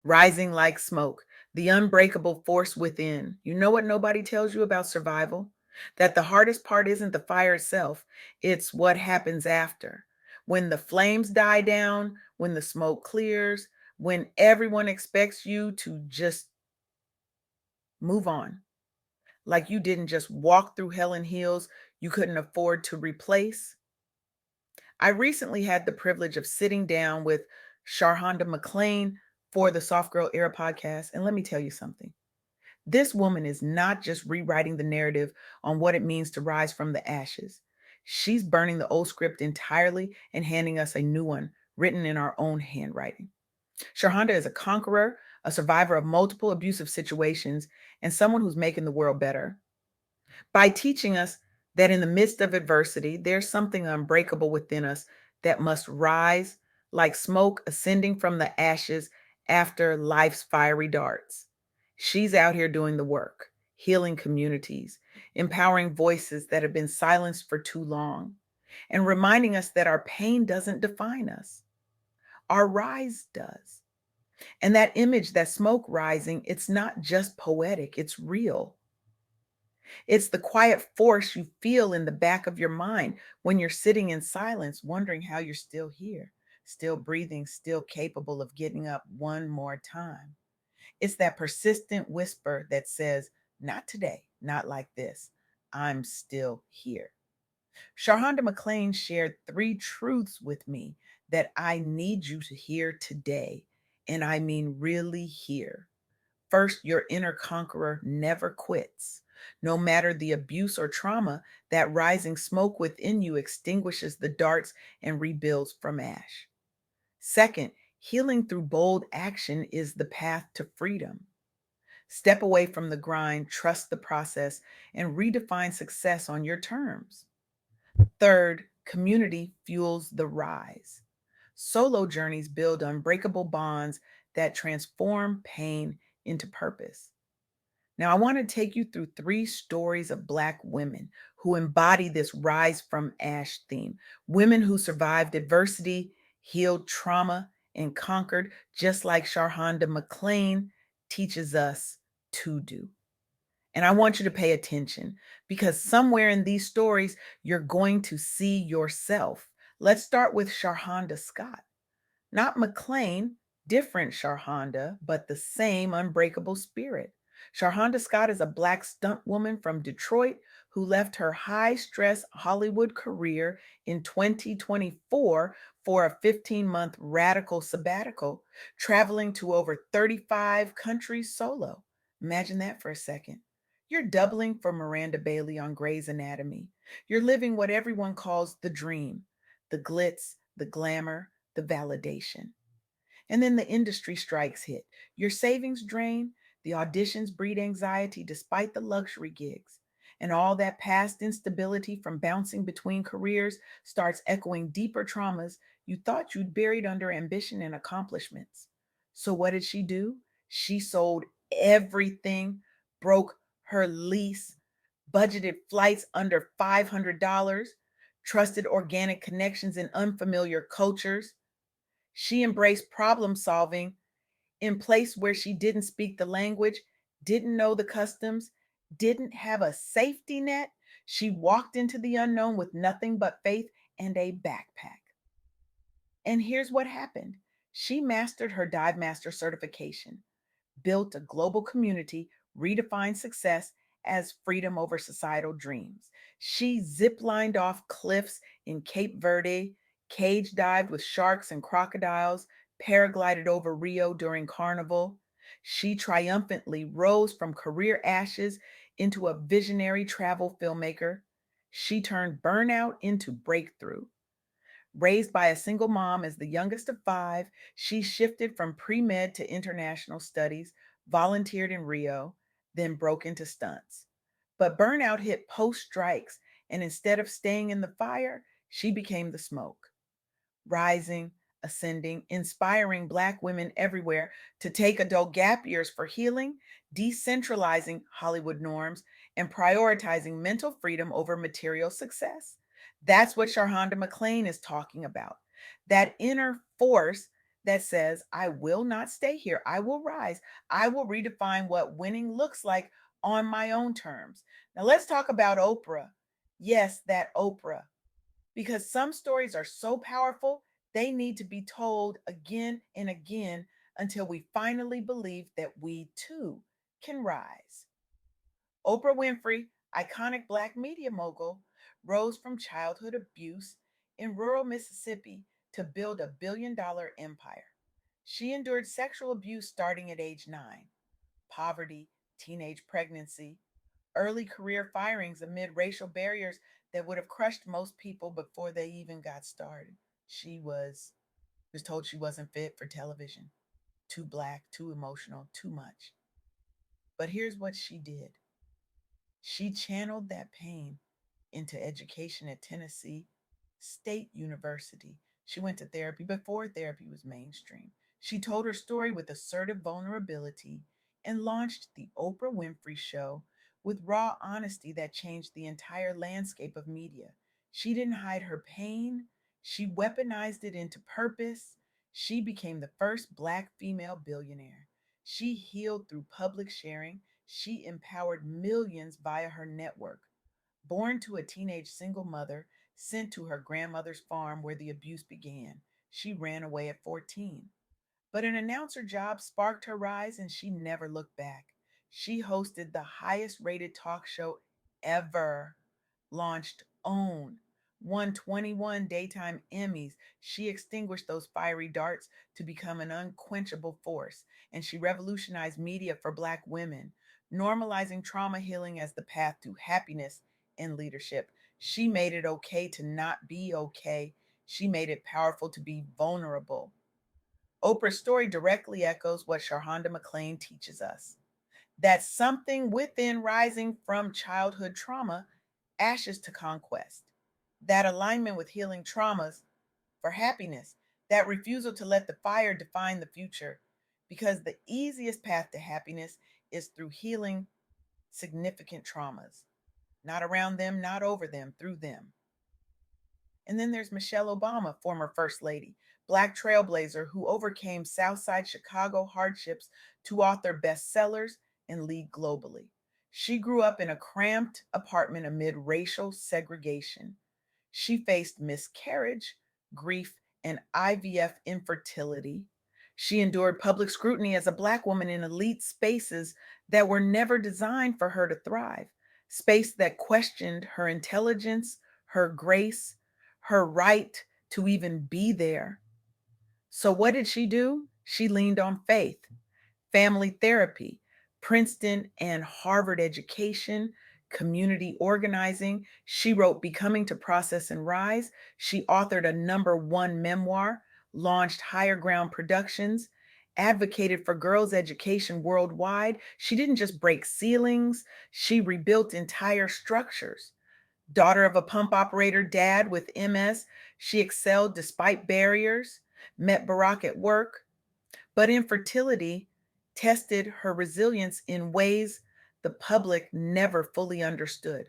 Rising like smoke, the unbreakable force within. You know what nobody tells you about survival? That the hardest part isn't the fire itself, it's what happens after. When the flames die down, when the smoke clears, when everyone expects you to just move on. Like you didn't just walk through hell and heels you couldn't afford to replace. I recently had the privilege of sitting down with Sharhonda McLean for the Soft Girl Era podcast. And let me tell you something. This woman is not just rewriting the narrative on what it means to rise from the ashes. She's burning the old script entirely and handing us a new one written in our own handwriting. Sharhonda is a conqueror, a survivor of multiple abusive situations, and someone who's making the world better by teaching us that in the midst of adversity, there's something unbreakable within us that must rise like smoke ascending from the ashes after life's fiery darts. She's out here doing the work, healing communities, empowering voices that have been silenced for too long, and reminding us that our pain doesn't define us. Our rise does. And that image, that smoke rising, it's not just poetic, it's real. It's the quiet force you feel in the back of your mind when you're sitting in silence, wondering how you're still here, still breathing, still capable of getting up one more time. It's that persistent whisper that says, not today, not like this. I'm still here. Sharhonda McLean shared three truths with me that I need you to hear today. And I mean, really hear. First, your inner conqueror never quits. No matter the abuse or trauma, that rising smoke within you extinguishes the darts and rebuilds from ash. Second, healing through bold action is the path to freedom. Step away from the grind, trust the process, and redefine success on your terms. Third, community fuels the rise. Solo journeys build unbreakable bonds that transform pain into purpose. Now, I want to take you through three stories of Black women who embody this rise from ash theme. Women who survived adversity, healed trauma, and conquered, just like Sharhonda McLean teaches us to do. And I want you to pay attention because somewhere in these stories, you're going to see yourself. Let's start with Sharhonda Scott. Not McLean, different Sharhonda, but the same unbreakable spirit. Sharhonda Scott is a Black stunt woman from Detroit who left her high stress Hollywood career in 2024 for a 15-month radical sabbatical, traveling to over 35 countries solo. Imagine that for a second. You're doubling for Miranda Bailey on Grey's Anatomy. You're living what everyone calls the dream, the glitz, the glamour, the validation. And then the industry strikes hit. Your savings drain, the auditions breed anxiety despite the luxury gigs. And all that past instability from bouncing between careers starts echoing deeper traumas you thought you'd buried under ambition and accomplishments. So, what did she do? She sold everything, broke her lease, budgeted flights under $500, trusted organic connections in unfamiliar cultures. She embraced problem solving in place where she didn't speak the language, didn't know the customs, didn't have a safety net. She walked into the unknown with nothing but faith and a backpack. And here's what happened. She mastered her dive master certification, built a global community, redefined success as freedom over societal dreams. She ziplined off cliffs in Cape Verde, cage dived with sharks and crocodiles, paraglided over Rio during Carnival. She triumphantly rose from career ashes into a visionary travel filmmaker. She turned burnout into breakthrough. Raised by a single mom as the youngest of five, she shifted from pre med to international studies, volunteered in Rio, then broke into stunts. But burnout hit post strikes, and instead of staying in the fire, she became the smoke, rising, ascending, inspiring Black women everywhere to take adult gap years for healing, decentralizing Hollywood norms, and prioritizing mental freedom over material success. That's what Sharhonda McLean is talking about. That inner force that says, I will not stay here. I will rise. I will redefine what winning looks like on my own terms. Now, let's talk about Oprah. Yes, that Oprah, because some stories are so powerful, they need to be told again and again until we finally believe that we too can rise. Oprah Winfrey, iconic Black media mogul, rose from childhood abuse in rural Mississippi to build a $1 billion empire. She endured sexual abuse starting at age 9, poverty, teenage pregnancy, early career firings amid racial barriers that would have crushed most people before they even got started. She was told she wasn't fit for television, too black, too emotional, too much. But here's what she did. She channeled that pain into education at Tennessee State University. She went to therapy before therapy was mainstream. She told her story with assertive vulnerability and launched the Oprah Winfrey Show with raw honesty that changed the entire landscape of media. She didn't hide her pain, she weaponized it into purpose. She became the first Black female billionaire. She healed through public sharing. She empowered millions via her network. Born to a teenage single mother, sent to her grandmother's farm where the abuse began, she ran away at 14. But an announcer job sparked her rise and she never looked back. She hosted the highest rated talk show ever, launched OWN, won 21 daytime Emmys. She extinguished those fiery darts to become an unquenchable force, and she revolutionized media for Black women, normalizing trauma healing as the path to happiness and leadership. She made it okay to not be okay. She made it powerful to be vulnerable. Oprah's story directly echoes what Sharhonda McLean teaches us, that something within rising from childhood trauma, ashes to conquest, that alignment with healing traumas for happiness, that refusal to let the fire define the future, because the easiest path to happiness is through healing significant traumas, not around them, not over them, through them. And then there's Michelle Obama, former First Lady, Black trailblazer who overcame Southside Chicago hardships to author bestsellers and lead globally. She grew up in a cramped apartment amid racial segregation. She faced miscarriage, grief, and IVF infertility. She endured public scrutiny as a Black woman in elite spaces that were never designed for her to thrive, space that questioned her intelligence, her grace, her right to even be there. So, what did she do? She leaned on faith, family therapy, Princeton and Harvard education, community organizing. She wrote Becoming to Process and Rise. She authored a #1 memoir, launched Higher Ground Productions, advocated for girls' education worldwide. She didn't just break ceilings, she rebuilt entire structures. Daughter of a pump operator dad with MS, she excelled despite barriers, met Barack at work, but infertility tested her resilience in ways the public never fully understood.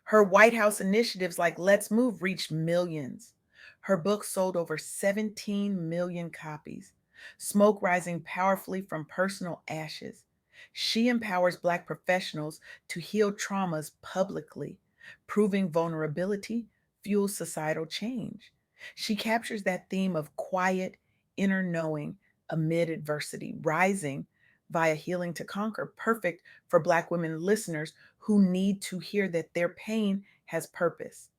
Her White House initiatives like Let's Move reached millions. Her book sold over 17 million copies, smoke rising powerfully from personal ashes. She empowers Black professionals to heal traumas publicly, proving vulnerability fuels societal change. She captures that theme of quiet, inner knowing amid adversity, rising via healing to conquer, perfect for Black women listeners who need to hear that their pain has purpose,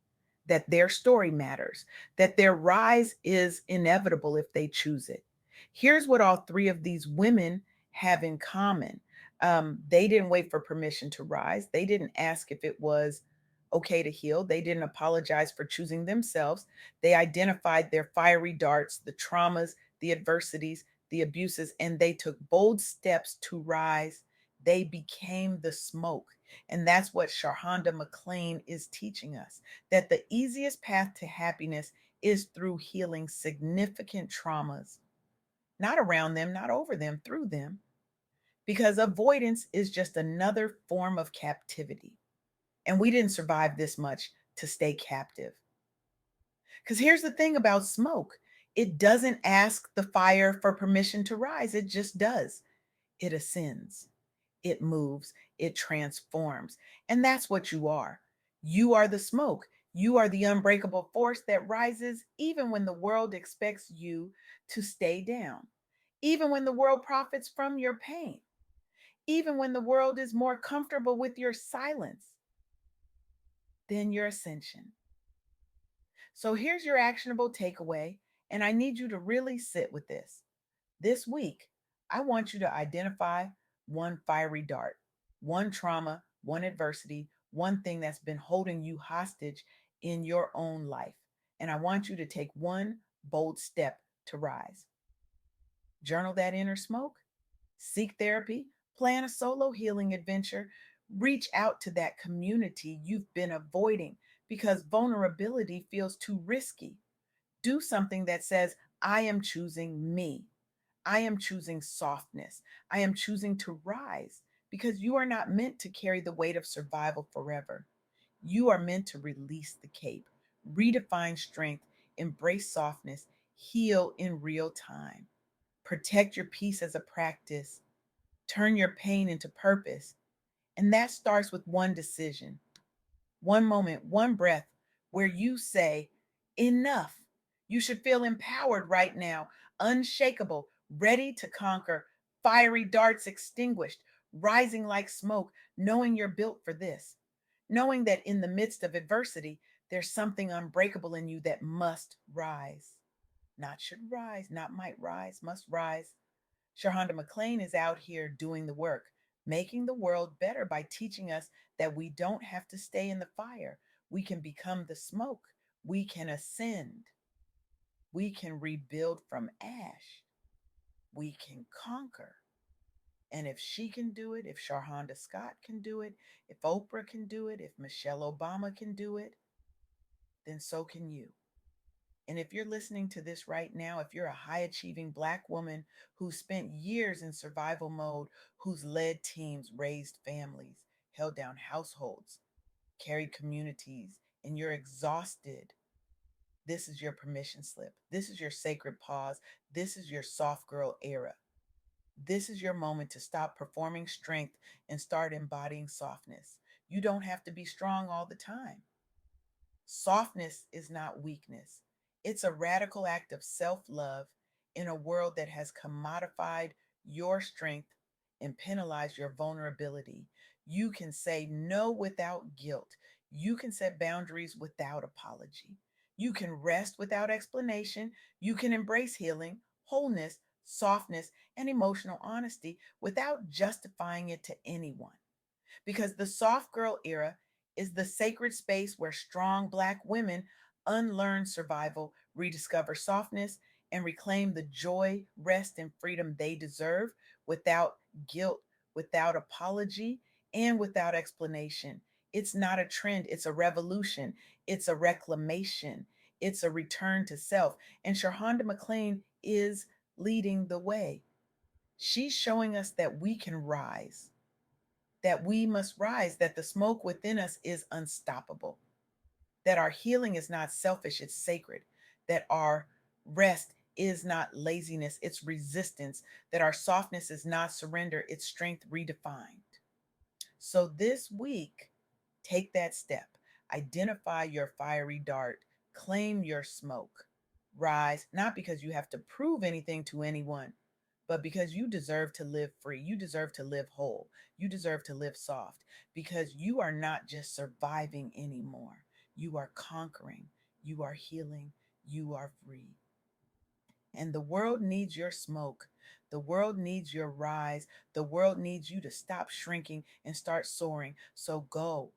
that their story matters, that their rise is inevitable if they choose it. Here's what all three of these women have in common. They didn't wait for permission to rise, they didn't ask if it was okay to heal, they didn't apologize for choosing themselves. They identified their fiery darts, the traumas, the adversities, the abuses, and they took bold steps to rise. They became the smoke. And that's what Sharhonda McLean is teaching us, that the easiest path to happiness is through healing significant traumas, not around them, not over them, through them, because avoidance is just another form of captivity. And we didn't survive this much to stay captive. Because here's the thing about smoke, It doesn't ask the fire for permission to rise, it just does. It ascends, it moves, it transforms. And that's what you are. You are the smoke. You are the unbreakable force that rises even when the world expects you to stay down, even when the world profits from your pain, even when the world is more comfortable with your silence than your ascension. So here's your actionable takeaway, and I need you to really sit with this. This week, I want you to identify one fiery dart, one trauma, one adversity, one thing that's been holding you hostage in your own life. And I want you to take one bold step to rise. Journal that inner smoke, seek therapy, plan a solo healing adventure, reach out to that community you've been avoiding because vulnerability feels too risky. Do something that says, I am choosing me. I am choosing softness. I am choosing to rise because you are not meant to carry the weight of survival forever. You are meant to release the cape, redefine strength, embrace softness, heal in real time. Protect your peace as a practice, turn your pain into purpose. And that starts with one decision, one moment, one breath where you say, enough. You should feel empowered right now, unshakable, ready to conquer, fiery darts extinguished, rising like smoke, knowing you're built for this, knowing that in the midst of adversity, there's something unbreakable in you that must rise. Not should rise, not might rise, must rise. Sharhonda McLean is out here doing the work, making the world better by teaching us that we don't have to stay in the fire. We can become the smoke. We can ascend. We can rebuild from ash. We can conquer. And if she can do it, if Sharhonda Scott can do it, if Oprah can do it, if Michelle Obama can do it, then so can you. And if you're listening to this right now, if you're a high achieving Black woman who spent years in survival mode, who's led teams, raised families, held down households, carried communities, and you're exhausted, this is your permission slip. This is your sacred pause. This is your soft girl era. This is your moment to stop performing strength and start embodying softness. You don't have to be strong all the time. Softness is not weakness. It's a radical act of self love in a world that has commodified your strength and penalized your vulnerability. You can say no without guilt. You can set boundaries without apology. You can rest without explanation. You can embrace healing, wholeness, softness, and emotional honesty without justifying it to anyone because the soft girl era is the sacred space where strong Black women unlearn survival, rediscover softness, and reclaim the joy, rest, and freedom they deserve without guilt, without apology, and without explanation. It's not a trend, it's a revolution, it's a reclamation, it's a return to self. And Sharhonda McLean is leading the way. She's showing us that we can rise, that we must rise, that the smoke within us is unstoppable, that our healing is not selfish, it's sacred, that our rest is not laziness, it's resistance, that our softness is not surrender, it's strength redefined. So this week, take that step. Identify your fiery dart, claim your smoke, rise, not because you have to prove anything to anyone, but because you deserve to live free. You deserve to live whole. You deserve to live soft because you are not just surviving anymore. You are conquering. You are healing. You are free. And the world needs your smoke. The world needs your rise. The world needs you to stop shrinking and start soaring. So go,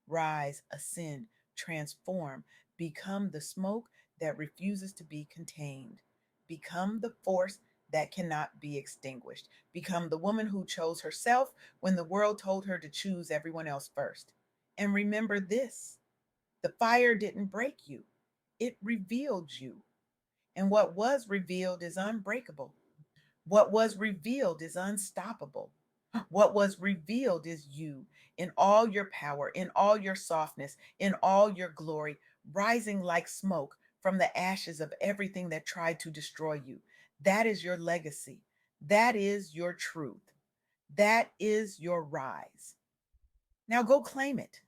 rise, ascend, transform, become the smoke that refuses to be contained. Become the force that cannot be extinguished. Become the woman who chose herself when the world told her to choose everyone else first. And remember this, the fire didn't break you, it revealed you. And what was revealed is unbreakable. What was revealed is unstoppable. What was revealed is you in all your power, in all your softness, in all your glory, rising like smoke, from the ashes of everything that tried to destroy you. That is your legacy. That is your truth. That is your rise. Now go claim it.